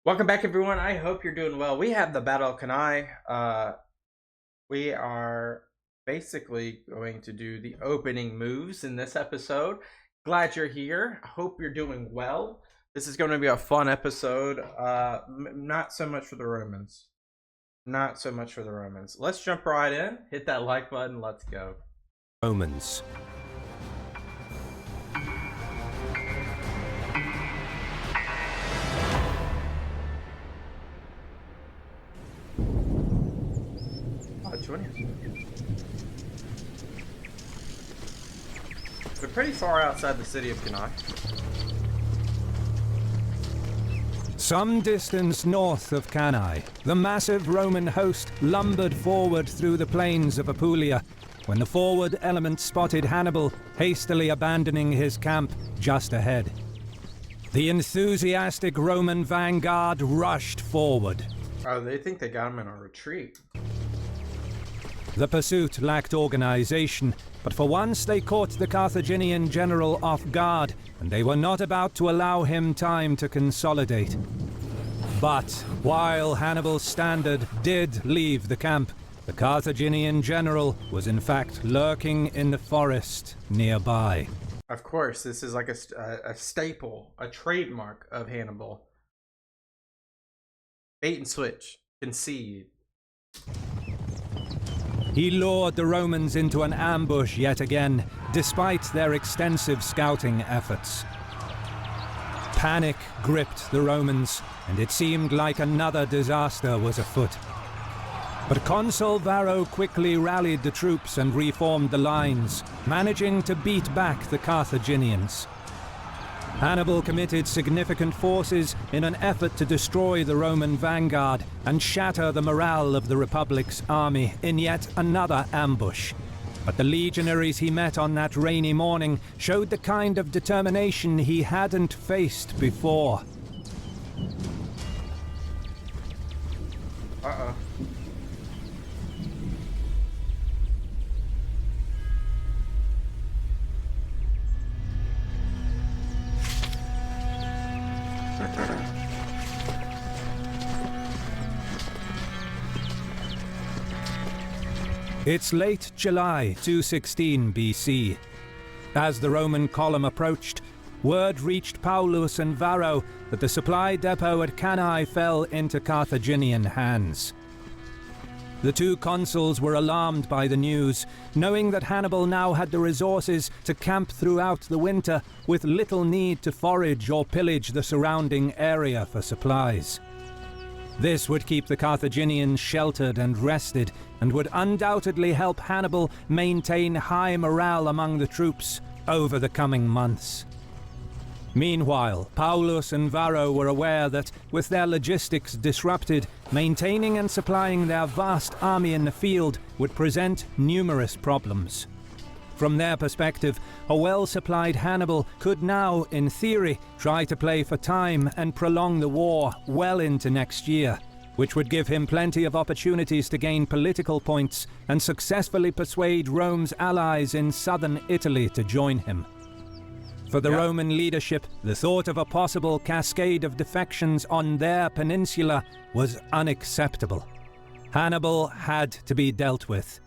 Welcome back, everyone. I hope you're doing well. We have the Battle of Cannae. We are basically going to do the opening moves in this episode. Glad you're here. I hope you're doing well. This is going to be a fun episode. Not so much for the Romans. Not so much for the Romans. Let's jump right in. Hit that like button. Let's go. Romans. We're pretty far outside the city of Cannae. Some distance north of Cannae, the massive Roman host lumbered forward through the plains of Apulia when the forward element spotted Hannibal hastily abandoning his camp just ahead. The enthusiastic Roman vanguard rushed forward. Oh, they think they got him in a retreat. The pursuit lacked organization, but for once they caught the Carthaginian general off guard, and they were not about to allow him time to consolidate. But while Hannibal's standard did leave the camp, the Carthaginian general was in fact lurking in the forest nearby. Of course, this is like a staple, a trademark of Hannibal. Bait and switch, concede. He lured the Romans into an ambush yet again, despite their extensive scouting efforts. Panic gripped the Romans, and it seemed like another disaster was afoot. But Consul Varro quickly rallied the troops and reformed the lines, managing to beat back the Carthaginians. Hannibal committed significant forces in an effort to destroy the Roman vanguard and shatter the morale of the Republic's army in yet another ambush. But the legionaries he met on that rainy morning showed the kind of determination he hadn't faced before. Uh-oh. It's late July 216 BC. As the Roman column approached, word reached Paulus and Varro that the supply depot at Cannae fell into Carthaginian hands. The two consuls were alarmed by the news, knowing that Hannibal now had the resources to camp throughout the winter with little need to forage or pillage the surrounding area for supplies. This would keep the Carthaginians sheltered and rested, and would undoubtedly help Hannibal maintain high morale among the troops over the coming months. Meanwhile, Paulus and Varro were aware that, with their logistics disrupted, maintaining and supplying their vast army in the field would present numerous problems. From their perspective, a well-supplied Hannibal could now, in theory, try to play for time and prolong the war well into next year, which would give him plenty of opportunities to gain political points and successfully persuade Rome's allies in southern Italy to join him. For the Roman leadership, the thought of a possible cascade of defections on their peninsula was unacceptable. Hannibal had to be dealt with.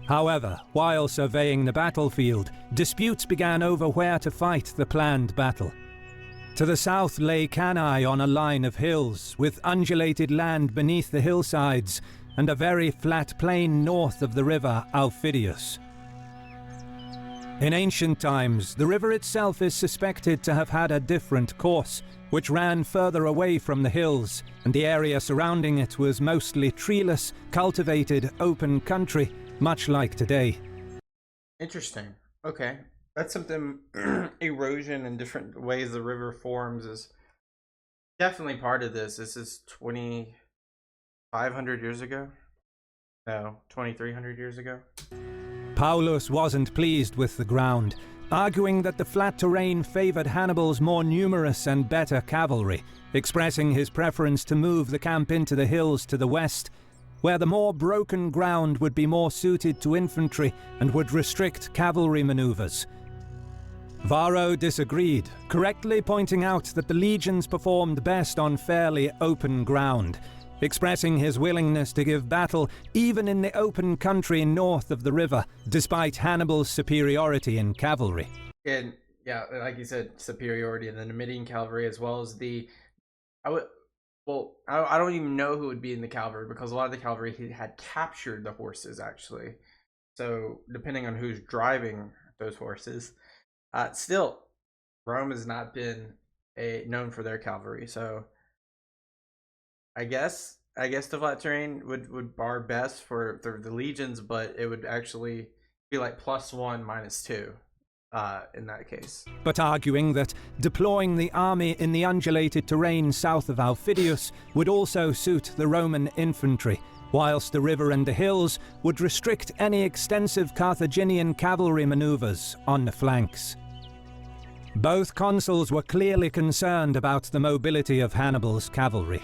However, while surveying the battlefield, disputes began over where to fight the planned battle. To the south lay Cannae on a line of hills, with undulated land beneath the hillsides, and a very flat plain north of the river Aufidius. In ancient times, the river itself is suspected to have had a different course, which ran further away from the hills, and the area surrounding it was mostly treeless, cultivated, open country, much like today. Interesting. Okay. That's something, erosion and different ways the river forms is definitely part of this. This is 2,500 years ago? No, 2,300 years ago? Paulus wasn't pleased with the ground, arguing that the flat terrain favored Hannibal's more numerous and better cavalry, expressing his preference to move the camp into the hills to the west, where the more broken ground would be more suited to infantry and would restrict cavalry maneuvers. Varro disagreed, correctly pointing out that the legions performed best on fairly open ground, expressing his willingness to give battle even in the open country north of the river, despite Hannibal's superiority in cavalry. And yeah, like you said, superiority in the Numidian cavalry, as well as I don't even know who would be in the cavalry, because a lot of the cavalry had captured the horses, actually. So depending on who's driving those horses, still, Rome has not been known for their cavalry. So I guess the flat terrain would bar best for the legions, but it would actually be like +1 -2 in that case. But arguing that deploying the army in the undulated terrain south of Aufidius would also suit the Roman infantry, whilst the river and the hills would restrict any extensive Carthaginian cavalry maneuvers on the flanks. Both consuls were clearly concerned about the mobility of Hannibal's cavalry.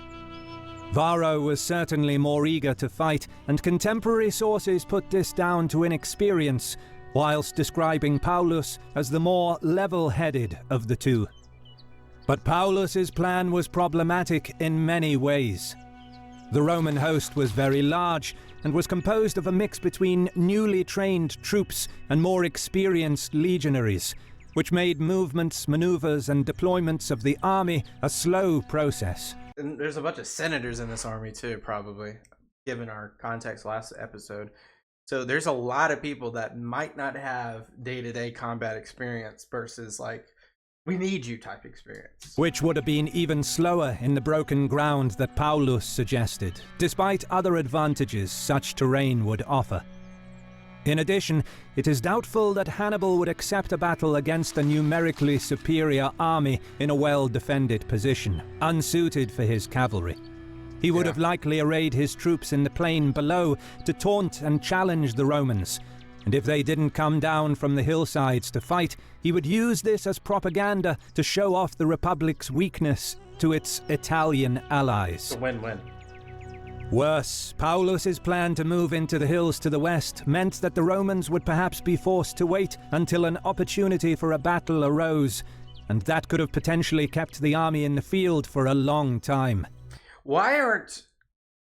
Varro was certainly more eager to fight, and contemporary sources put this down to inexperience, whilst describing Paulus as the more level-headed of the two. But Paulus's plan was problematic in many ways. The Roman host was very large and was composed of a mix between newly trained troops and more experienced legionaries, which made movements, maneuvers, and deployments of the army a slow process. And there's a bunch of senators in this army too, probably, given our context last episode. So there's a lot of people that might not have day-to-day combat experience versus like, we need you type experience. Which would have been even slower in the broken ground that Paulus suggested, despite other advantages such terrain would offer. In addition, it is doubtful that Hannibal would accept a battle against a numerically superior army in a well-defended position, unsuited for his cavalry. He would have likely arrayed his troops in the plain below to taunt and challenge the Romans, and if they didn't come down from the hillsides to fight, he would use this as propaganda to show off the Republic's weakness to its Italian allies. It's a win-win. Worse, Paulus's plan to move into the hills to the west meant that the Romans would perhaps be forced to wait until an opportunity for a battle arose, and that could have potentially kept the army in the field for a long time. Why aren't,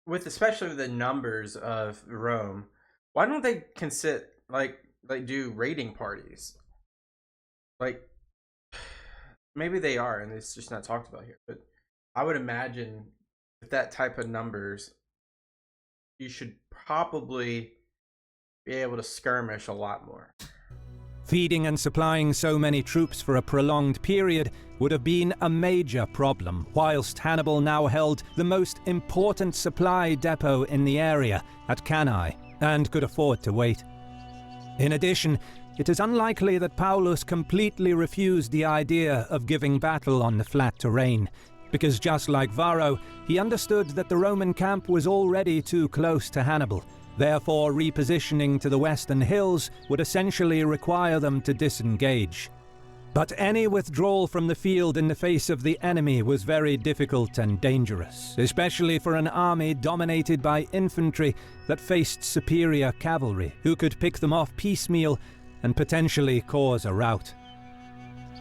especially the numbers of Rome, why don't they do raiding parties? Like, maybe they are, and it's just not talked about here. But I would imagine with that type of numbers, you should probably be able to skirmish a lot more. Feeding and supplying so many troops for a prolonged period would have been a major problem, whilst Hannibal now held the most important supply depot in the area at Cannae, and could afford to wait. In addition, it is unlikely that Paulus completely refused the idea of giving battle on the flat terrain, because just like Varro, he understood that the Roman camp was already too close to Hannibal. Therefore, repositioning to the western hills would essentially require them to disengage. But any withdrawal from the field in the face of the enemy was very difficult and dangerous, especially for an army dominated by infantry that faced superior cavalry, who could pick them off piecemeal and potentially cause a rout.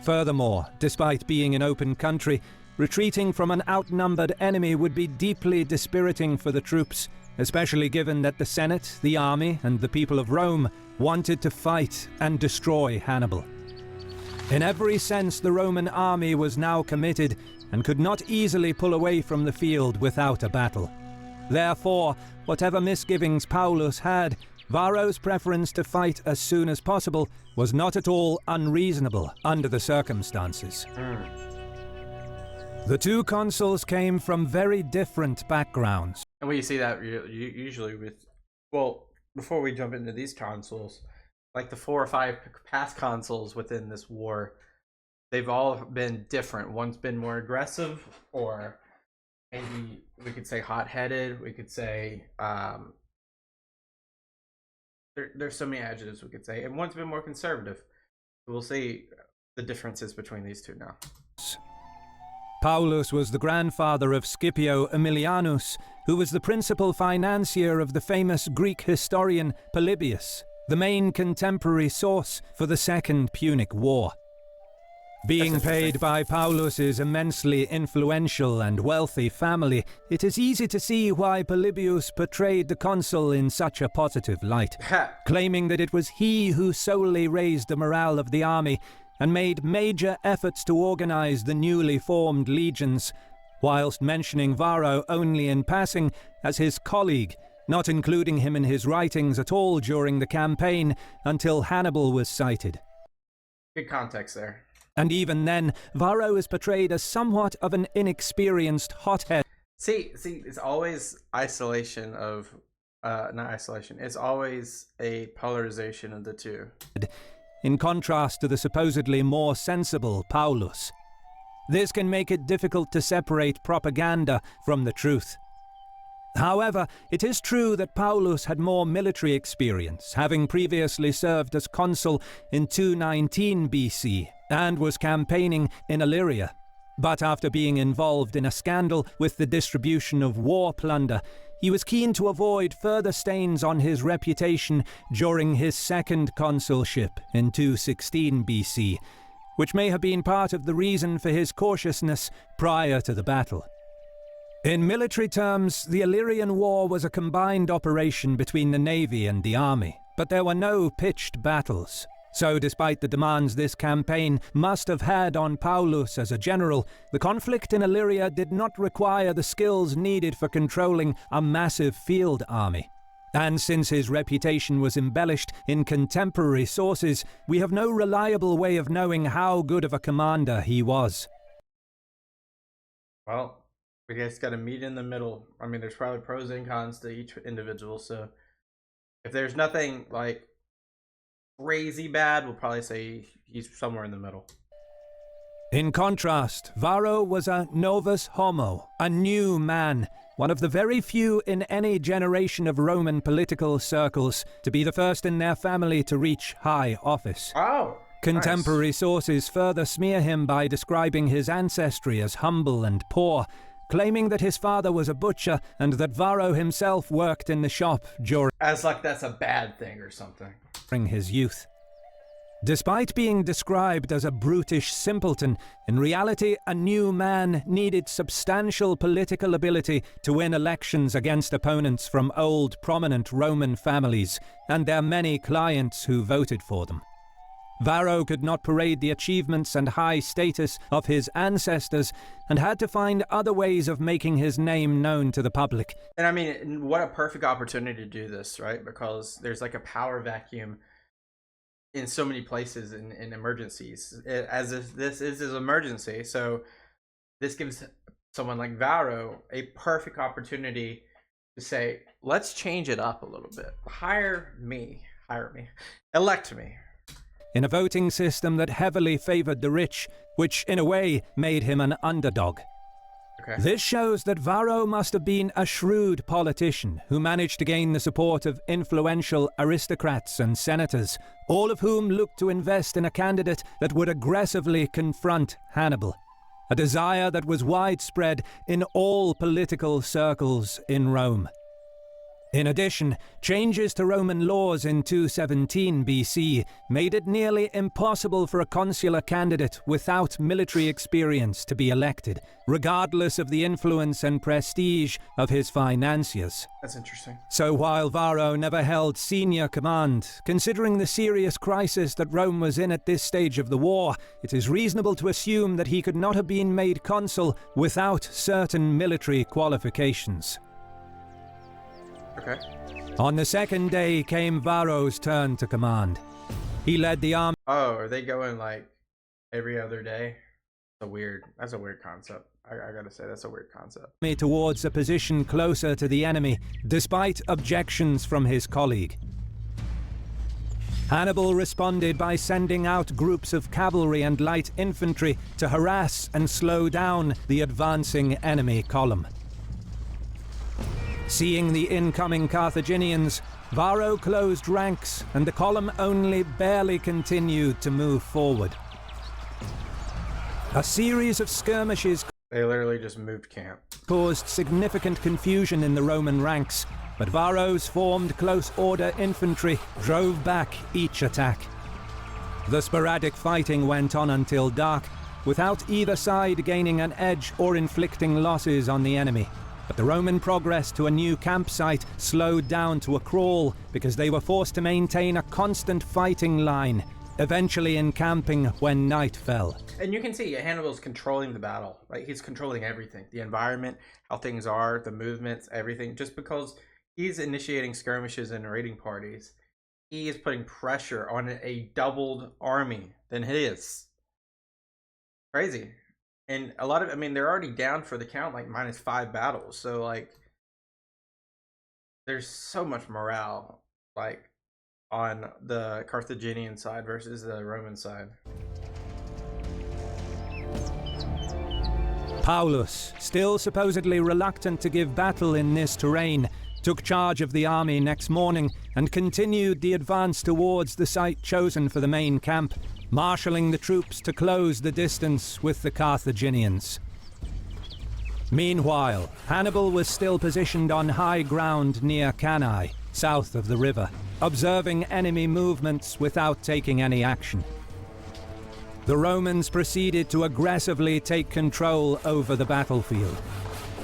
Furthermore, despite being in open country, retreating from an outnumbered enemy would be deeply dispiriting for the troops, especially given that the Senate, the army, and the people of Rome wanted to fight and destroy Hannibal. In every sense, the Roman army was now committed and could not easily pull away from the field without a battle. Therefore, whatever misgivings Paulus had, Varro's preference to fight as soon as possible was not at all unreasonable under the circumstances. The two consuls came from very different backgrounds. And we see that usually with, well, before we jump into these consuls, like the 4 or 5 past consuls within this war, they've all been different. One's been more aggressive, or maybe we could say hot-headed. We could say there's so many adjectives we could say, and one's been more conservative. We'll see the differences between these two now. Paulus was the grandfather of Scipio Aemilianus, who was the principal financier of the famous Greek historian Polybius, the main contemporary source for the Second Punic War. Being paid by Paulus's immensely influential and wealthy family, it is easy to see why Polybius portrayed the consul in such a positive light, claiming that it was he who solely raised the morale of the army and made major efforts to organize the newly formed legions, whilst mentioning Varro only in passing as his colleague, not including him in his writings at all during the campaign until Hannibal was cited. Good context there. And even then, Varro is portrayed as somewhat of an inexperienced hothead. See, it's always isolation of, not isolation, it's always a polarization of the two. In contrast to the supposedly more sensible Paulus. This can make it difficult to separate propaganda from the truth. However, it is true that Paulus had more military experience, having previously served as consul in 219 BC and was campaigning in Illyria. But after being involved in a scandal with the distribution of war plunder, he was keen to avoid further stains on his reputation during his second consulship in 216 BC, which may have been part of the reason for his cautiousness prior to the battle. In military terms, the Illyrian War was a combined operation between the navy and the army, but there were no pitched battles. So despite the demands this campaign must have had on Paulus as a general, the conflict in Illyria did not require the skills needed for controlling a massive field army. And since his reputation was embellished in contemporary sources, we have no reliable way of knowing how good of a commander he was. Well, we just got to meet in the middle. I mean, there's probably pros and cons to each individual, so if there's nothing like crazy bad, we'll probably say he's somewhere in the middle. In contrast, Varro was a novus homo, a new man, one of the very few in any generation of Roman political circles to be the first in their family to reach high office. Oh, contemporary nice. Sources further smear him by describing his ancestry as humble and poor, claiming that his father was a butcher and that Varro himself worked in the shop during as like that's a bad thing or something. His youth. Despite being described as a brutish simpleton, in reality a new man needed substantial political ability to win elections against opponents from old prominent Roman families and their many clients who voted for them. Varro could not parade the achievements and high status of his ancestors and had to find other ways of making his name known to the public. And I mean, what a perfect opportunity to do this, right? Because there's like a power vacuum in so many places in emergencies, as if this is his emergency. So this gives someone like Varro a perfect opportunity to say, let's change it up a little bit. Hire me, elect me. In a voting system that heavily favored the rich, which in a way made him an underdog. Okay. This shows that Varro must have been a shrewd politician who managed to gain the support of influential aristocrats and senators, all of whom looked to invest in a candidate that would aggressively confront Hannibal, a desire that was widespread in all political circles in Rome. In addition, changes to Roman laws in 217 BC made it nearly impossible for a consular candidate without military experience to be elected, regardless of the influence and prestige of his financiers. That's interesting. So while Varro never held senior command, considering the serious crisis that Rome was in at this stage of the war, it is reasonable to assume that he could not have been made consul without certain military qualifications. Okay. On the second day came Varro's turn to command. He led the army. Oh, are they going like every other day? That's a weird concept. I gotta say, that's a weird concept. Towards a position closer to the enemy, despite objections from his colleague. Hannibal responded by sending out groups of cavalry and light infantry to harass and slow down the advancing enemy column. Seeing the incoming Carthaginians, Varro closed ranks and the column only barely continued to move forward. A series of skirmishes They literally just moved camp. Caused significant confusion in the Roman ranks, but Varro's formed close order infantry drove back each attack. The sporadic fighting went on until dark, without either side gaining an edge or inflicting losses on the enemy. But the Roman progress to a new campsite slowed down to a crawl because they were forced to maintain a constant fighting line, eventually encamping when night fell. And you can see Hannibal's controlling the battle, right? He's controlling everything, the environment, how things are, the movements, everything. Just because he's initiating skirmishes and raiding parties, he is putting pressure on a doubled army than his. Crazy. And a lot of, I mean, they're already down for the count, like -5 battles. So, like, there's so much morale, like, on the Carthaginian side versus the Roman side. Paulus, still supposedly reluctant to give battle in this terrain, took charge of the army next morning and continued the advance towards the site chosen for the main camp, marshalling the troops to close the distance with the Carthaginians. Meanwhile, Hannibal was still positioned on high ground near Cannae, south of the river, observing enemy movements without taking any action. The Romans proceeded to aggressively take control over the battlefield.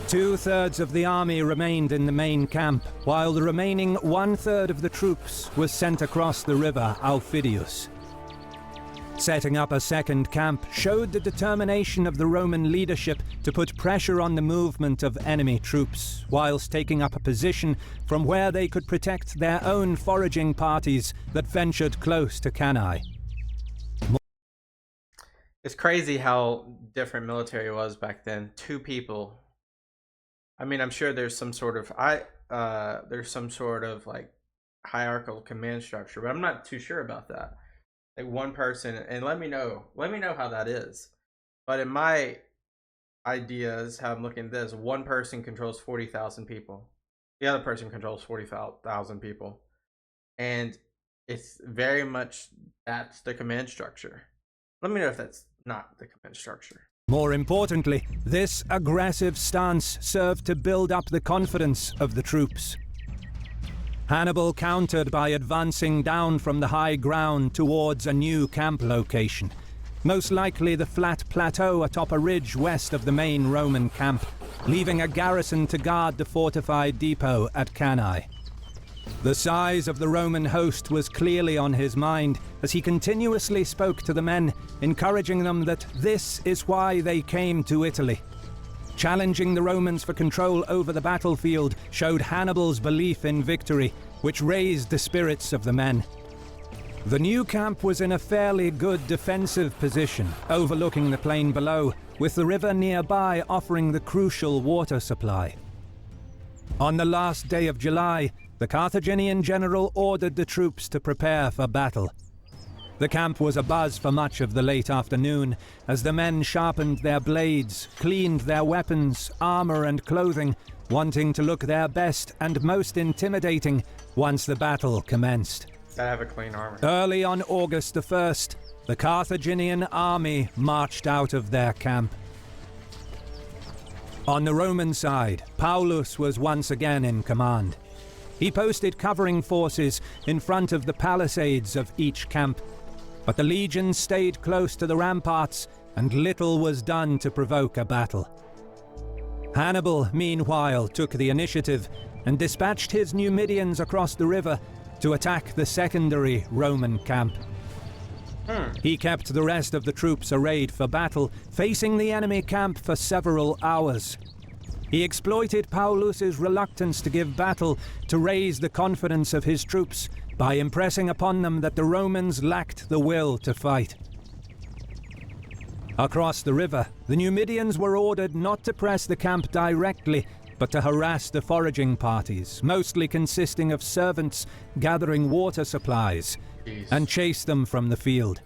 2/3 of the army remained in the main camp, while the remaining 1/3 of the troops was sent across the river Aufidius. Setting up a second camp showed the determination of the Roman leadership to put pressure on the movement of enemy troops, whilst taking up a position from where they could protect their own foraging parties that ventured close to Cannae. It's crazy how different military was back then. 2 people. I mean, I'm sure there's some sort of like hierarchical command structure, but I'm not too sure about that. Like one person, and let me know how that is. But in my ideas, how I'm looking at this, one person controls 40,000 people. The other person controls 40,000 people. And it's very much, that's the command structure. Let me know if that's not the command structure. More importantly, this aggressive stance served to build up the confidence of the troops. Hannibal countered by advancing down from the high ground towards a new camp location, most likely the flat plateau atop a ridge west of the main Roman camp, leaving a garrison to guard the fortified depot at Cannae. The size of the Roman host was clearly on his mind as he continuously spoke to the men, encouraging them that this is why they came to Italy. Challenging the Romans for control over the battlefield showed Hannibal's belief in victory, which raised the spirits of the men. The new camp was in a fairly good defensive position, overlooking the plain below, with the river nearby offering the crucial water supply. On the last day of July, the Carthaginian general ordered the troops to prepare for battle. The camp was abuzz for much of the late afternoon, as the men sharpened their blades, cleaned their weapons, armor and clothing, wanting to look their best and most intimidating once the battle commenced. Gotta have a clean armor. Early on August the 1st, the Carthaginian army marched out of their camp. On the Roman side, Paulus was once again in command. He posted covering forces in front of the palisades of each camp, but the legions stayed close to the ramparts and little was done to provoke a battle. Hannibal, meanwhile, took the initiative and dispatched his Numidians across the river to attack the secondary Roman camp. He kept the rest of the troops arrayed for battle, facing the enemy camp for several hours. He exploited Paulus's reluctance to give battle to raise the confidence of his troops by impressing upon them that the Romans lacked the will to fight. Across the river, the Numidians were ordered not to press the camp directly, but to harass the foraging parties, mostly consisting of servants gathering water supplies, and chase them from the field.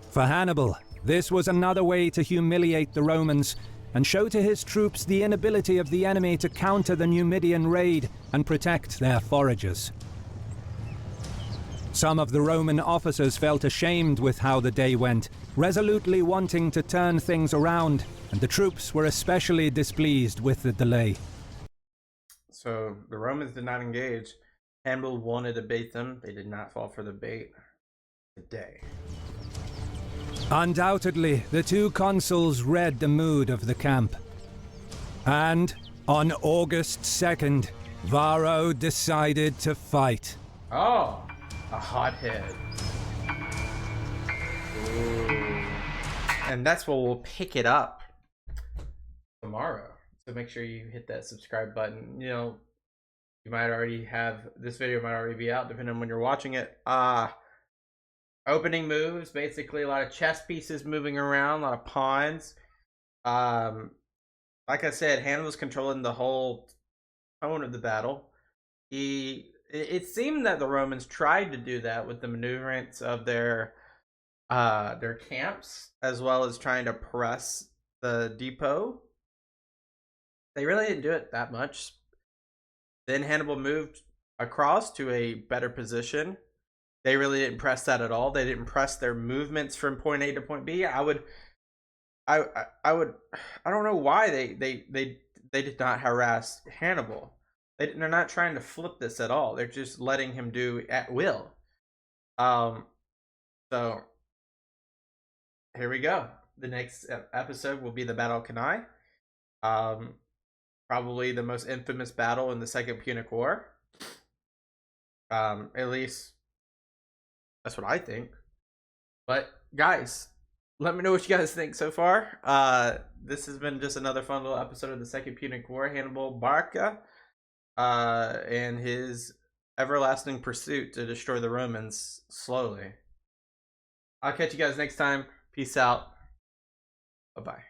For Hannibal, this was another way to humiliate the Romans and show to his troops the inability of the enemy to counter the Numidian raid and protect their foragers. Some of the Roman officers felt ashamed with how the day went, resolutely wanting to turn things around, and the troops were especially displeased with the delay. So the Romans did not engage. Hannibal wanted to bait them. They did not fall for the bait. today. Undoubtedly, the two consuls read the mood of the camp. And on August 2nd, Varro decided to fight. Oh, a hothead. Ooh. And that's where we'll pick it up tomorrow. So make sure you hit that subscribe button. You know, you might already have, this video might already be out depending on when you're watching it. Opening moves, basically a lot of chess pieces moving around, a lot of pawns. Like I said, Hannibal's controlling the whole tone of the battle. It seemed that the Romans tried to do that with the maneuverance of their camps, as well as trying to press the depot. They really didn't do it that much. Then Hannibal moved across to a better position. They really didn't press that at all. They didn't press their movements from point A to point B. I don't know why they did not harass Hannibal. They're not trying to flip this at all. They're just letting him do at will. So here we go. The next episode will be the Battle of Cannae. Probably the most infamous battle in the Second Punic War. At least that's what I think. But guys, let me know what you guys think so far. This has been just another fun little episode of the Second Punic War. Hannibal Barca and his everlasting pursuit to destroy the Romans slowly. I'll catch you guys next time. Peace out. Bye-bye.